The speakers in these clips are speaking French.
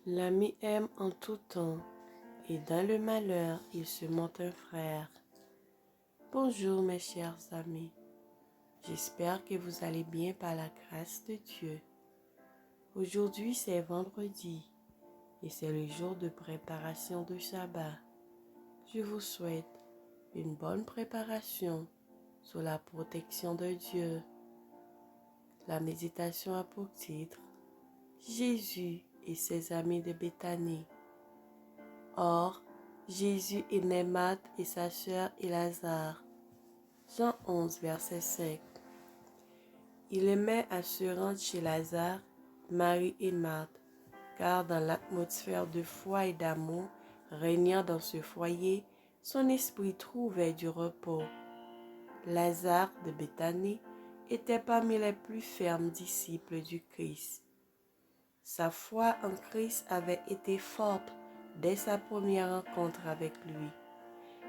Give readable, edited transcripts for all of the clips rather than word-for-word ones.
L'ami aime en tout temps, et dans le malheur, il se montre un frère. Bonjour mes chers amis, j'espère que vous allez bien par la grâce de Dieu. Aujourd'hui c'est vendredi et c'est le jour de préparation de Shabbat. Je vous souhaite une bonne préparation sous la protection de Dieu. La méditation a pour titre Jésus et ses amis de Béthanie. Or, Jésus aimait Marthe et sa sœur et Lazare. Jean 11, verset 5. Il aimait à se rendre chez Lazare, Marie et Marthe, car dans l'atmosphère de foi et d'amour régnant dans ce foyer, son esprit trouvait du repos. Lazare de Béthanie était parmi les plus fermes disciples du Christ. Sa foi en Christ avait été forte dès sa première rencontre avec lui.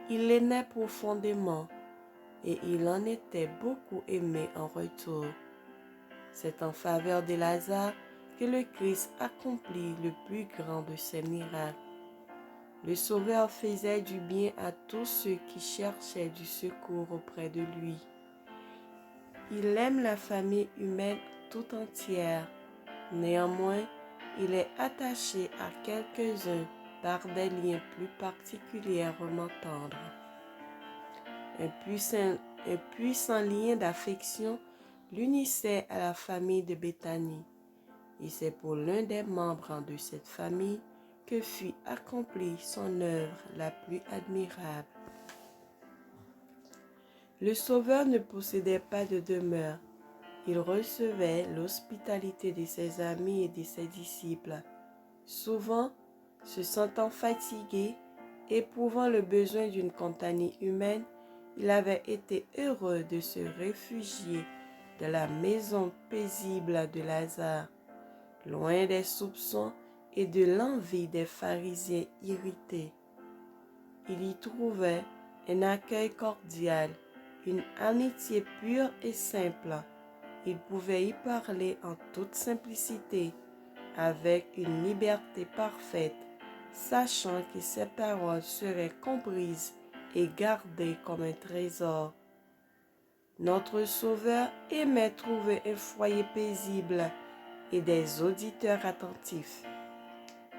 Il l'aimait profondément et il en était beaucoup aimé en retour. C'est en faveur de Lazare que le Christ accomplit le plus grand de ses miracles. Le Sauveur faisait du bien à tous ceux qui cherchaient du secours auprès de lui. Il aime la famille humaine tout entière. Néanmoins, il est attaché à quelques-uns par des liens plus particulièrement tendres. Un puissant lien d'affection l'unissait à la famille de Béthanie, et c'est pour l'un des membres de cette famille que fut accomplie son œuvre la plus admirable. Le Sauveur ne possédait pas de demeure. Il recevait l'hospitalité de ses amis et de ses disciples. Souvent, se sentant fatigué, éprouvant le besoin d'une compagnie humaine, il avait été heureux de se réfugier dans la maison paisible de Lazare, loin des soupçons et de l'envie des pharisiens irrités. Il y trouvait un accueil cordial, une amitié pure et simple. Il pouvait y parler en toute simplicité, avec une liberté parfaite, sachant que ses paroles seraient comprises et gardées comme un trésor. Notre Sauveur aimait trouver un foyer paisible et des auditeurs attentifs.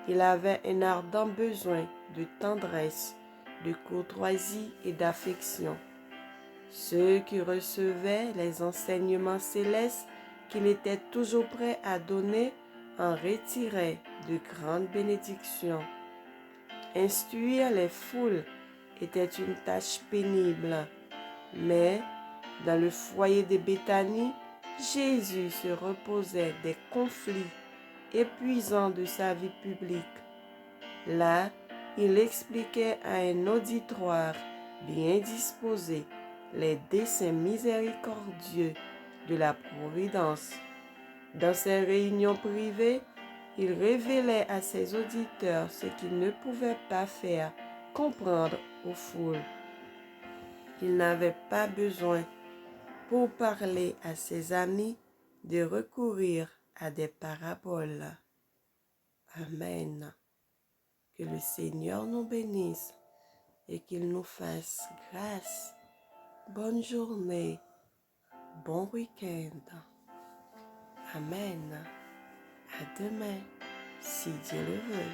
Il avait un ardent besoin de tendresse, de courtoisie et d'affection. Ceux qui recevaient les enseignements célestes qu'il était toujours prêt à donner en retiraient de grandes bénédictions. Instruire les foules était une tâche pénible, mais dans le foyer de Béthanie, Jésus se reposait des conflits épuisants de sa vie publique. Là, il expliquait à un auditoire bien disposé les desseins miséricordieux de la providence. Dans ses réunions privées, il révélait à ses auditeurs ce qu'il ne pouvait pas faire comprendre aux foules. Il n'avait pas besoin, pour parler à ses amis, de recourir à des paraboles. Amen. Que le Seigneur nous bénisse et qu'il nous fasse grâce. Bonne journée, bon week-end. Amen. À demain, si Dieu le veut.